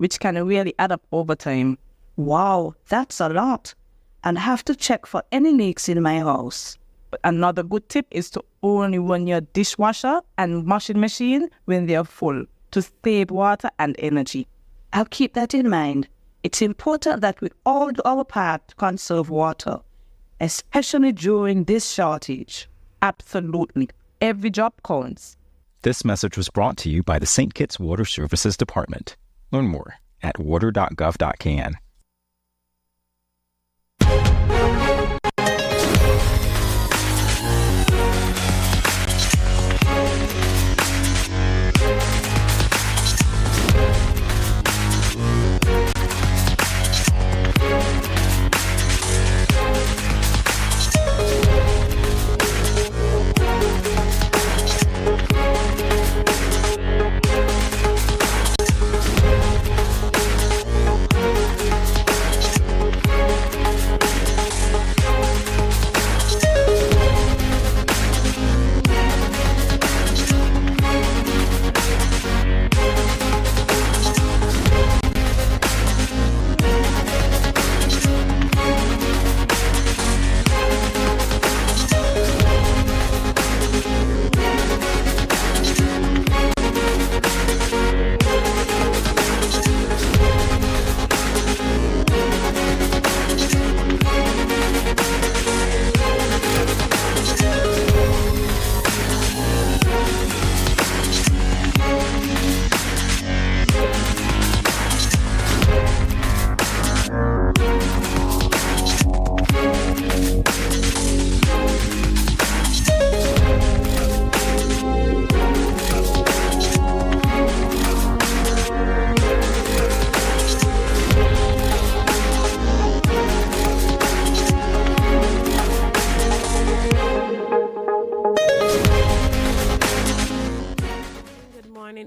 which can really add up over time. Wow, that's a lot. And have to check for any leaks in my house. But another good tip is to only run your dishwasher and washing machine when they are full to save water and energy. I'll keep that in mind. It's important that we all do our part to conserve water, especially during this shortage. Absolutely. Every drop counts. This message was brought to you by the St. Kitts Water Services Department. Learn more at water.gov.kn.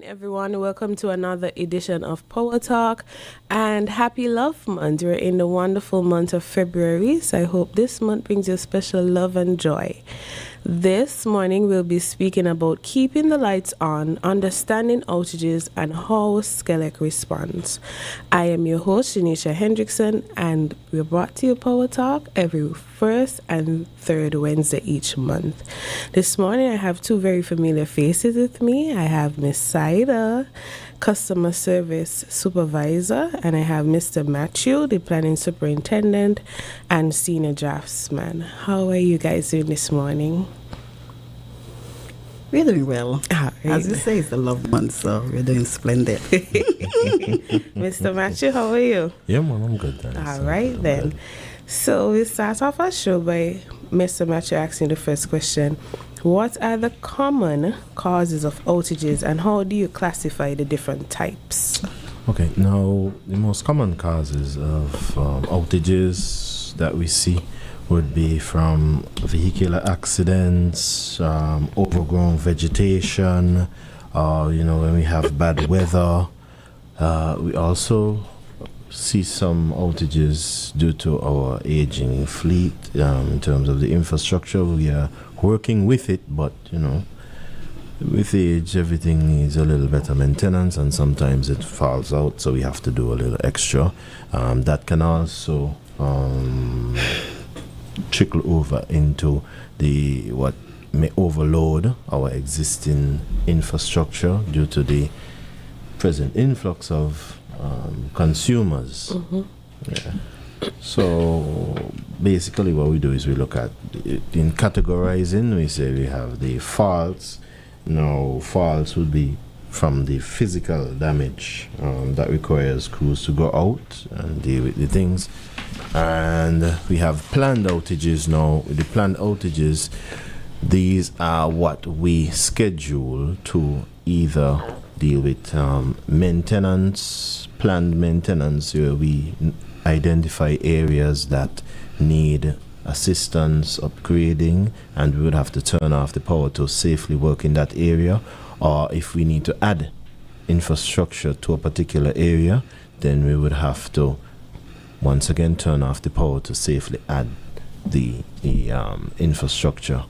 Everyone, welcome to another edition of Power Talk and happy love month. We're in the wonderful month of February, so I hope this month brings you special love and joy. This morning we'll be speaking about keeping the lights on, understanding outages, and how SKELEC responds. I am your host, Janisha Hendrickson, and we're brought to you Power Talk every first and third Wednesday each month. This morning I have two very familiar faces with me. I have Miss Saida, Customer Service Supervisor, and I have Mr. Matthew, the Planning Superintendent and Senior Draftsman. How are you guys doing this morning? We're doing well. Right. As you say, it's the love month, so we're doing splendid. Mr. Matthew, how are you? Yeah, man, I'm good. Thanks. All right, then. So we start off our show by Mr. Matthew asking the first question. What are the common causes of outages and how do you classify the different types? Okay, now the most common causes of outages that we see would be from vehicular accidents, overgrown vegetation, when we have bad weather. We also see some outages due to our aging fleet. In terms of the infrastructure, we are working with it, but with age everything needs a little better maintenance and sometimes it falls out, so we have to do a little extra. That can also trickle over into what may overload our existing infrastructure due to the present influx of consumers. Mm-hmm. Yeah. So basically what we do is we look at in categorizing. We say we have the faults. Now faults would be from the physical damage that requires crews to go out and deal with the things. And we have planned outages. Now with the planned outages, these are what we schedule to either deal with maintenance, planned maintenance, where we identify areas that need assistance upgrading and we would have to turn off the power to safely work in that area, or if we need to add infrastructure to a particular area, then we would have to once again turn off the power to safely add the infrastructure.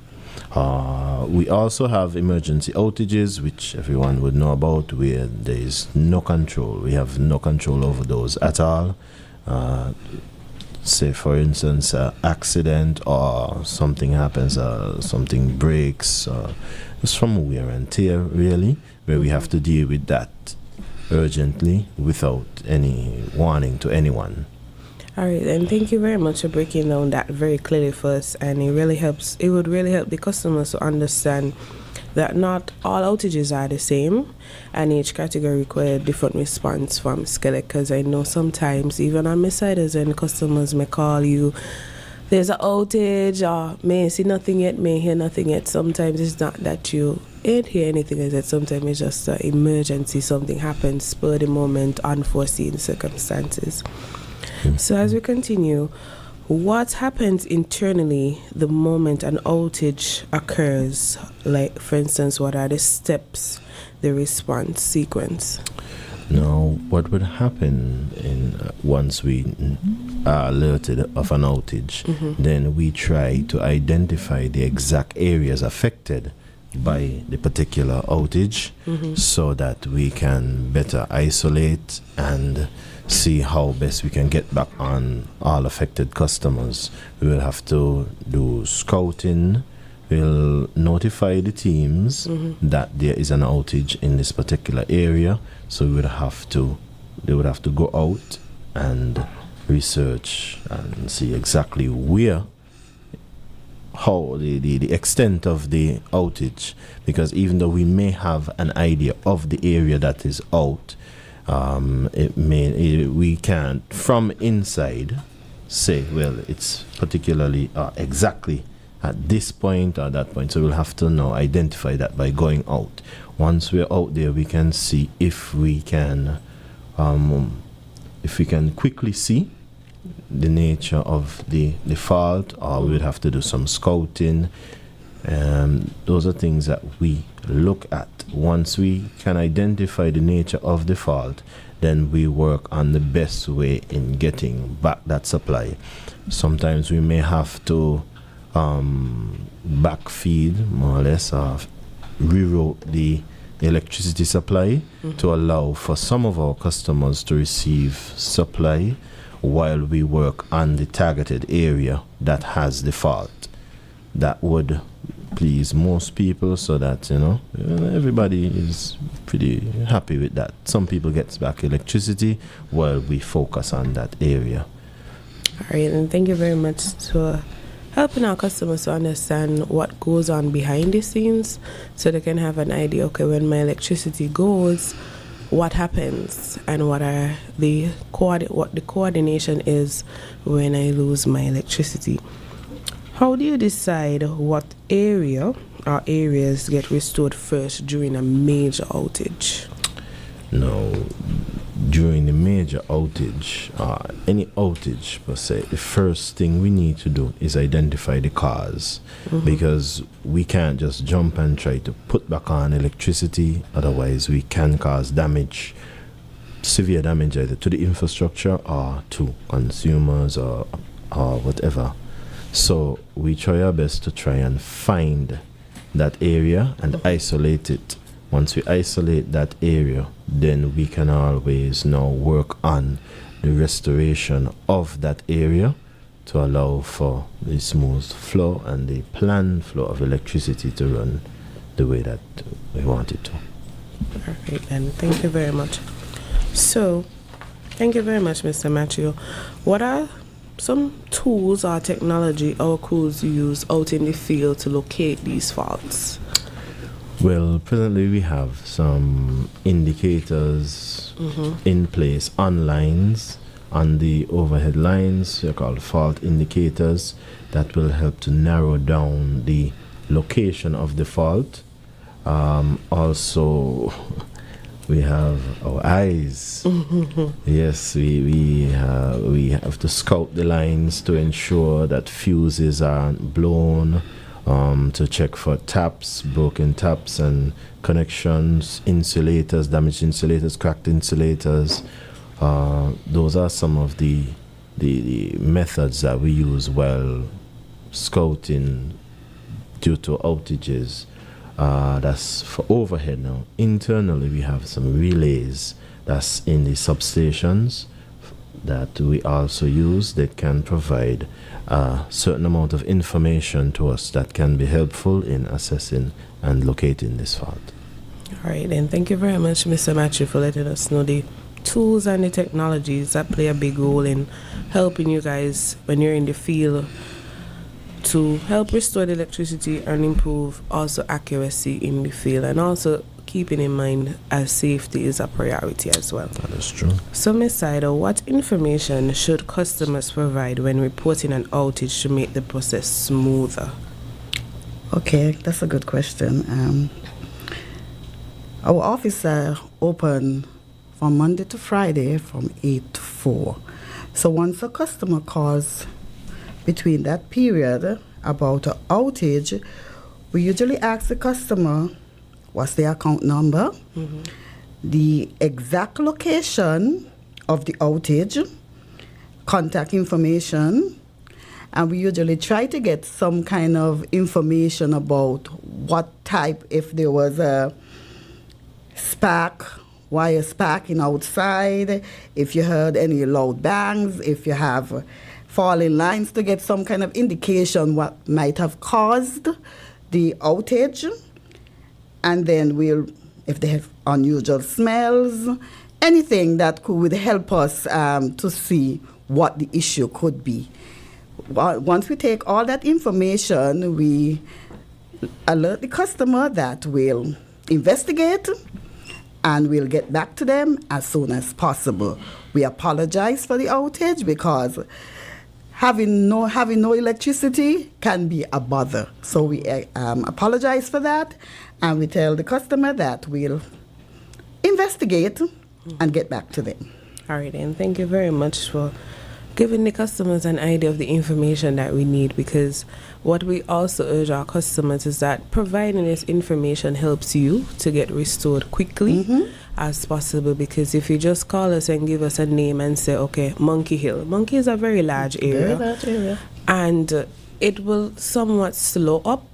We also have emergency outages, which everyone would know about, where there is no control. We have no control over those at all. Say, for instance, accident or something happens, something breaks, it's from wear and tear, really, where we have to deal with that urgently without any warning to anyone. All right, and thank you very much for breaking down that very clearly for us. And it would really help the customers to understand that not all outages are the same, and each category requires different response from SKELEC. Because I know sometimes, even on my side, as when customers may call you, there's an outage, or may see nothing yet, may hear nothing yet. Sometimes it's not that you ain't hear anything, is it? Sometimes it's just an emergency, something happens, spur the moment, unforeseen circumstances. So as we continue, what happens internally the moment an outage occurs? Like, for instance, what are the steps, the response sequence? Now, what would happen once we are alerted of an outage, then we try to identify the exact areas affected by the particular outage, so that we can better isolate and see how best we can get back on all affected customers. We will have to do scouting. We'll notify the teams that there is an outage in this particular area, so they would have to go out and research and see exactly how the extent of the outage, because even though we may have an idea of the area that is out, we can't from inside say, well, it's particularly exactly at this point or that point. So we'll have to now identify that by going out. Once we're out there, we can see if we can quickly see the nature of the fault, or we would have to do some scouting. Those are things that we look at. Once we can identify the nature of the fault, then we work on the best way in getting back that supply. Sometimes we may have to backfeed, more or less, or reroute the electricity supply to allow for some of our customers to receive supply while we work on the targeted area that has the fault. That would please most people, so that everybody is pretty happy with that. Some people get back electricity while we focus on that area. All right, and thank you very much for helping our customers to understand what goes on behind the scenes, so they can have an idea, okay, when my electricity goes, what happens, and what the coordination is when I lose my electricity. How do you decide what area or areas get restored first during a major outage? Now, during the major outage, any outage per se, the first thing we need to do is identify the cause, because we can't just jump and try to put back on electricity. Otherwise, we can cause damage, severe damage, either to the infrastructure or to consumers or whatever. So we try our best to try and find that area and isolate it. Once we isolate that area, then we can always now work on the restoration of that area to allow for the smooth flow and the planned flow of electricity to run the way that we want it to. Perfect, and thank you very much. So, thank you very much, Mr. Matthew. What are some tools or technology our crews use out in the field to locate these faults? Well, presently we have some indicators in place on lines, on the overhead lines. They're called fault indicators that will help to narrow down the location of the fault. Also, we have our eyes. Yes, we have to scout the lines to ensure that fuses aren't blown, to check for taps, broken taps and connections, insulators, damaged insulators, cracked insulators. Those are some of the methods that we use while scouting due to outages. That's for overhead now. Internally, we have some relays that's in the substations that we also use that can provide a certain amount of information to us that can be helpful in assessing and locating this fault. All right, and thank you very much, Mr. Matthew, for letting us know the tools and the technologies that play a big role in helping you guys when you're in the field to help restore the electricity and improve also accuracy in the field, and also keeping in mind as safety is a priority as well. That is true. So, Ms. Sido, what information should customers provide when reporting an outage to make the process smoother? Okay, that's a good question. Our office open from Monday to Friday from 8 to 4. So once a customer calls between that period about an outage, we usually ask the customer what's the account number, the exact location of the outage, contact information, and we usually try to get some kind of information about what type, if there was a spark, wire sparking outside, if you heard any loud bangs, if you have falling lines, to get some kind of indication what might have caused the outage. And then if they have unusual smells, anything that could help us to see what the issue could be. Once we take all that information, we alert the customer that we'll investigate and we'll get back to them as soon as possible. We apologize for the outage because having no electricity can be a bother. So we apologize for that, and we tell the customer that we'll investigate and get back to them. All right, and thank you very much for giving the customers an idea of the information that we need, because what we also urge our customers is that providing this information helps you to get restored quickly as possible, because if you just call us and give us a name and say, okay, Monkey Hill. Monkey is a very large area. And it will somewhat slow up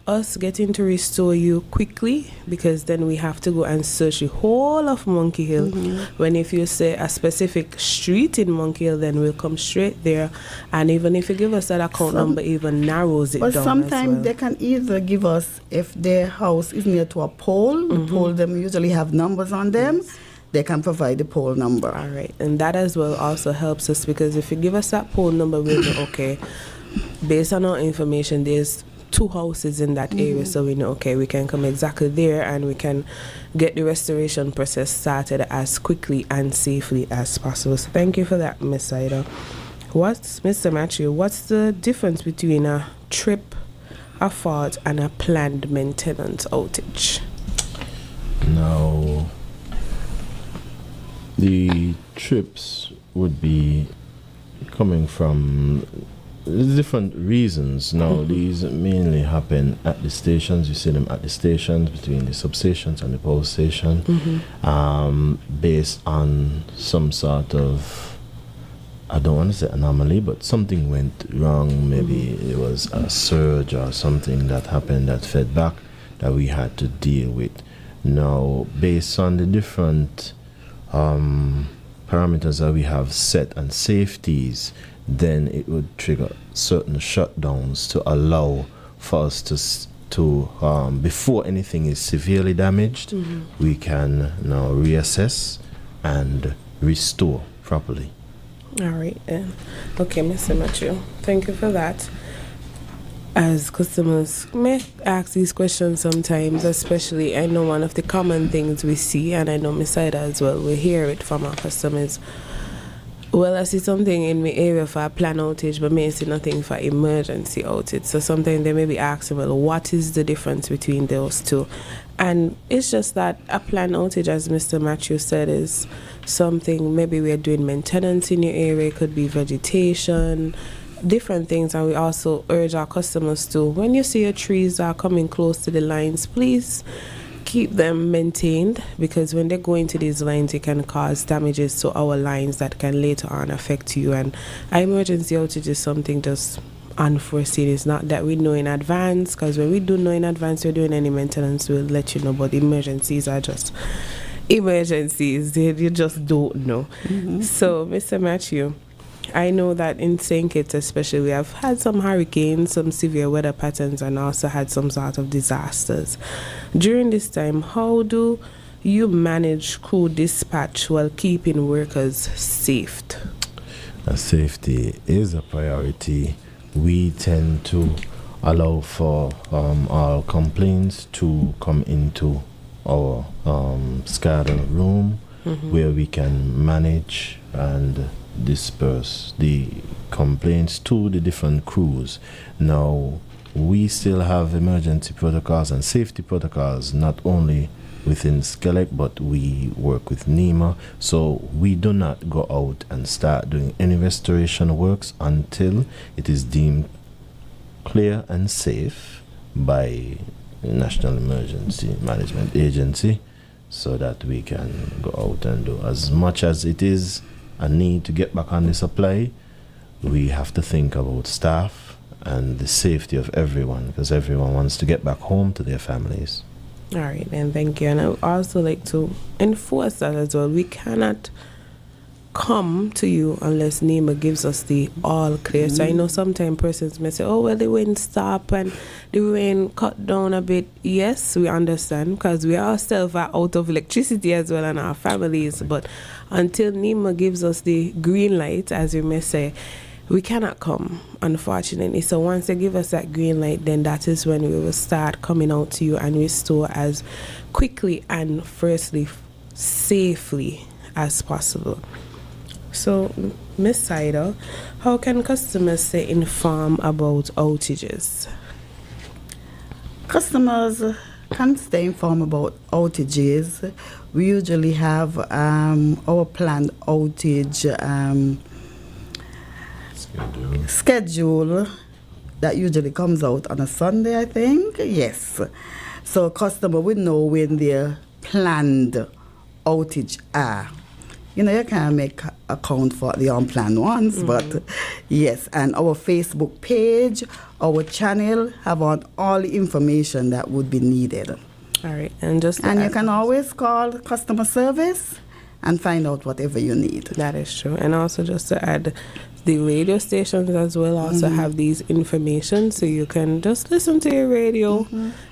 us getting to restore you quickly, because then we have to go and search the whole of Monkey Hill. When if you say a specific street in Monkey Hill, then we'll come straight there. And even if you give us that account number, even narrows it down. But sometimes they can either give us, if their house is near to a pole, the pole them usually have numbers on them. They can provide the pole number. All right, and that as well also helps us, because if you give us that pole number, we'll know, okay, based on our information, there's 2 houses in that area, so we know, okay, we can come exactly there and we can get the restoration process started as quickly and safely as possible. So thank you for that, Ms. Sido. Mr. Matthew, what's the difference between a trip, a fault, and a planned maintenance outage? Now, the trips would be coming from different reasons. Now, these mainly happen at the stations. You see them at the stations, between the substations and the power station, based on some sort of, I don't want to say anomaly, but something went wrong. Maybe it was a surge or something that happened that fed back that we had to deal with. Now, based on the different parameters that we have set and safeties, then it would trigger certain shutdowns to allow for us to before anything is severely damaged, we can now reassess and restore properly. All right. Okay, Mr. Matthew, thank you for that. As customers may ask these questions sometimes, especially I know one of the common things we see, and I know Ms. Ida as well, we hear it from our customers. Well, I see something in my area for a planned outage, but may see nothing for emergency outage. So sometimes they may be asking, well, what is the difference between those two? And it's just that a planned outage, as Mr. Matthew said, is something maybe we are doing maintenance in your area. It could be vegetation, different things. And we also urge our customers to, when you see your trees are coming close to the lines, please keep them maintained, because when they go into these lines, it can cause damages to our lines that can later on affect you. And emergency outage is something just unforeseen. It's not that we know in advance, because when we do know in advance we're doing any maintenance, we'll let you know, but emergencies are just emergencies. You just don't know. So, Mr. Matthew, I know that in St. Kitts especially, we have had some hurricanes, some severe weather patterns, and also had some sort of disasters. During this time, how do you manage crew dispatch while keeping workers safe? Safety is a priority. We tend to allow for our complaints to come into our SCADA room, where we can manage and disperse the complaints to the different crews. Now, we still have emergency protocols and safety protocols, not only within SKELEC, but we work with NEMA, so we do not go out and start doing any restoration works until it is deemed clear and safe by the National Emergency Management Agency, so that we can go out and do. As much as it is a need to get back on the supply, we have to think about staff and the safety of everyone, because everyone wants to get back home to their families. All right, and thank you. And I would also like to enforce that as well. We cannot come to you unless NEMA gives us the all clear. So I know sometimes persons may say, oh, well, the wind stop and the rain cut down a bit. Yes, we understand, because we ourselves are out of electricity as well, and our families. But until NEMA gives us the green light, as we may say, we cannot come, unfortunately. So once they give us that green light, then that is when we will start coming out to you and restore as quickly and firstly safely as possible. So, Ms. Seidel, how can customers stay informed about outages? Customers can stay informed about outages. We usually have our planned outage schedule that usually comes out on a Sunday, I think. Yes. So customer will know when their planned outage are. You know, you can't make account for the unplanned ones, but yes. And our Facebook page, our channel have on all the information that would be needed. All right. And you can always call customer service and find out whatever you need. That is true. And also just to add, the radio stations as well also have these information, so you can just listen to your radio.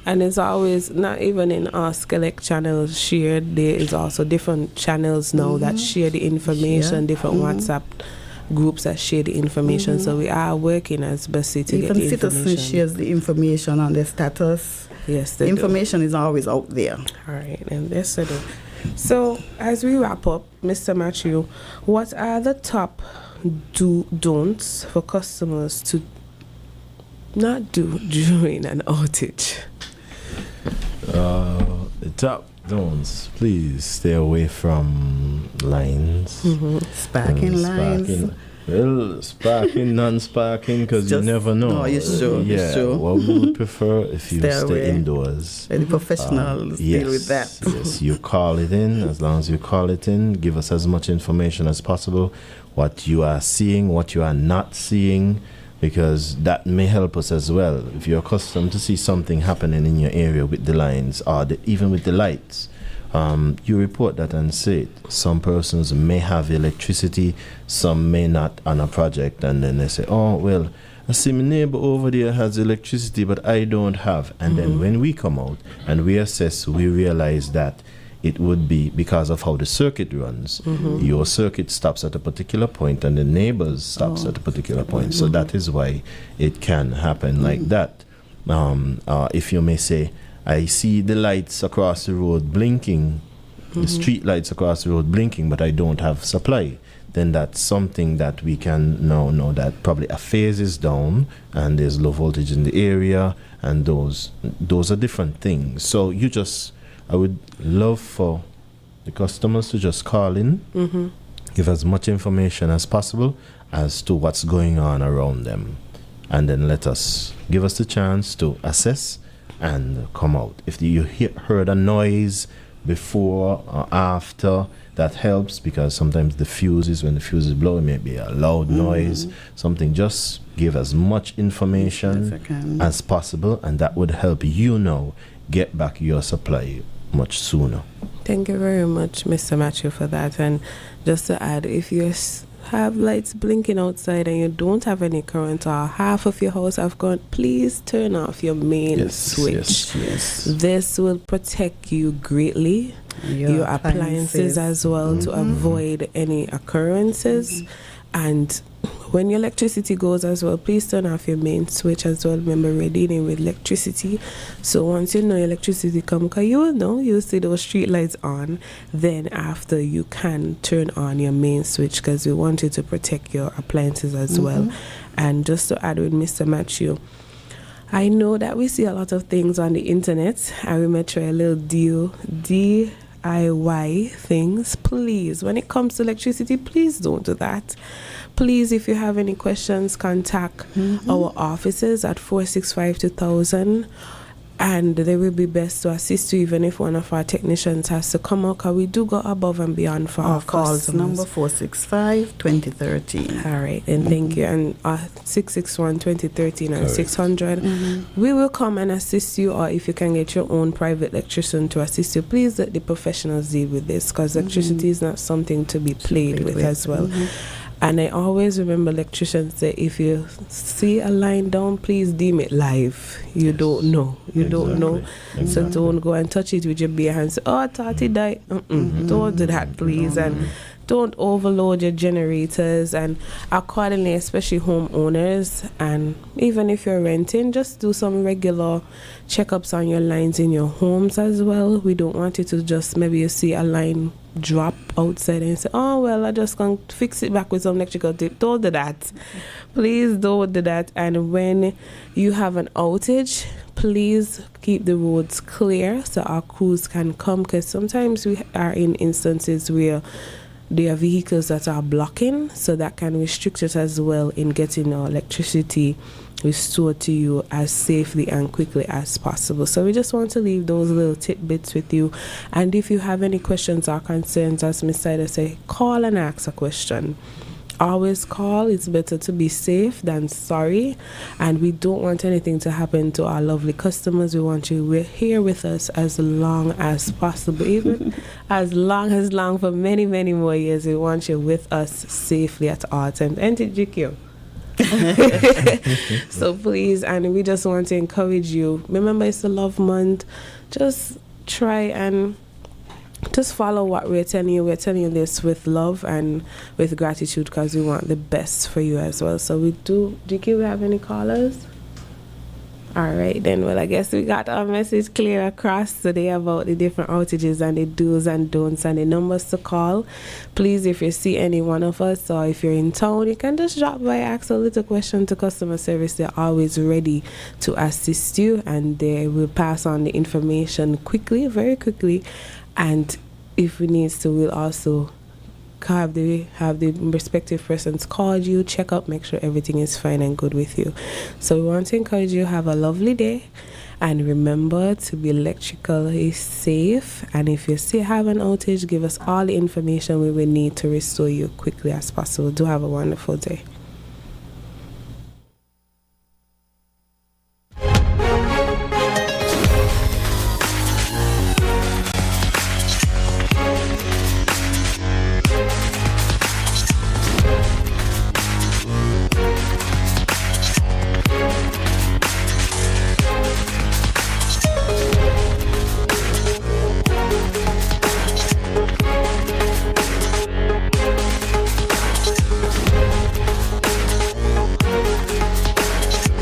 And it's always, not even in our SKELEC channels shared, there is also different channels now that share the information, different WhatsApp groups that share the information. So we are working as best to get the information. Even citizens shares the information on their status. Yes, the information is always out there. All right, and yes, I do. So as we wrap up, Mr. Matthew, what are the top don'ts for customers to not do during an outage? The top don'ts: please stay away from lines, sparking lines. Well, sparking, non-sparking, because you never know. No, it's true. Yeah, it's true. what we would prefer if you stay indoors. The professionals deal with that. Yes, you call it in. As long as you call it in, give us as much information as possible, what you are seeing, what you are not seeing, because that may help us as well. If you're accustomed to see something happening in your area with the lines or even with the lights, you report that and say it. Some persons may have electricity, some may not on a project, and then they say, oh, well, I see my neighbor over there has electricity, but I don't have. And then when we come out and we assess, we realize that it would be because of how the circuit runs. Your circuit stops at a particular point and the neighbor's stops at a particular point. So that is why it can happen like that. If you may say, I see the lights across the road blinking, the street lights across the road blinking, but I don't have supply, then that's something that we can now know that probably a phase is down and there's low voltage in the area, and those are different things. So I would love for the customers to just call in, give as much information as possible as to what's going on around them, and then give us the chance to assess and come out. If you heard a noise before or after, that helps, because sometimes the fuses, when the fuse is blowing, may be a loud noise, something. Just give as much information as possible, and that would help you now get back your supply much sooner. Thank you very much, Mr. Matthew, for that. And just to add, if you have lights blinking outside and you don't have any current, or half of your house have gone, please turn off your main switch. This will protect you greatly, your appliances as well, to avoid any occurrences. And when your electricity goes as well, please turn off your main switch as well. Remember, we're dealing with electricity. So once you know your electricity come, because you will know, you'll see those street lights on. Then after, you can turn on your main switch, because we want you to protect your appliances as well. And just to add with Mr. Matthew, I know that we see a lot of things on the internet, and we may try a little DIY things. Please, when it comes to electricity, please don't do that. Please, if you have any questions, contact our offices at 465-2000, and they will be best to assist you, even if one of our technicians has to come out, because we do go above and beyond for our calls. customers. Number 465-2013. All right, and thank you. And 661-2013 and 600. We will come and assist you, or if you can get your own private electrician to assist you, please let the professionals deal with this, because electricity is not something to be played with as well. And I always remember electricians say, if you see a line down, please deem it live. You don't know. You don't know. So don't go and touch it with your bare hands. Oh, I thought it died. Don't do that, please. And don't overload your generators. And accordingly, especially homeowners, and even if you're renting, just do some regular checkups on your lines in your homes as well. We don't want you to just, maybe you see a line drop outside and say, oh, well, I just can fix it back with some electrical tape. Don't do that. Please don't do that. And when you have an outage, please keep the roads clear so our crews can come, because sometimes we are in instances where there are vehicles that are blocking, so that can restrict us as well in getting our electricity restored to you as safely and quickly as possible. So we just want to leave those little tidbits with you. And if you have any questions or concerns, as Ms. Ida said, call and ask a question. Always call. It's better to be safe than sorry. And we don't want anything to happen to our lovely customers. We want you here with us as long as possible, even as long for many, many more years. We want you with us safely at all times. And GQ. So please, and we just want to encourage you. Remember, it's the Love Month. Just try and just follow what we're telling you. We're telling you this with love and with gratitude, because we want the best for you as well. So we do. GQ, we have any callers? All right, then. Well, I guess we got our message clear across today about the different outages and the do's and don'ts and the numbers to call. Please, if you see any one of us, or if you're in town, you can just drop by, ask a little question to customer service. They're always ready to assist you, and they will pass on the information quickly, very quickly. And if we need to, we'll also have the respective persons call you, check up, make sure everything is fine and good with you. So we want to encourage you, have a lovely day, and remember to be electrically safe. And if you still have an outage, give us all the information we will need to restore you quickly as possible. Do have a wonderful day.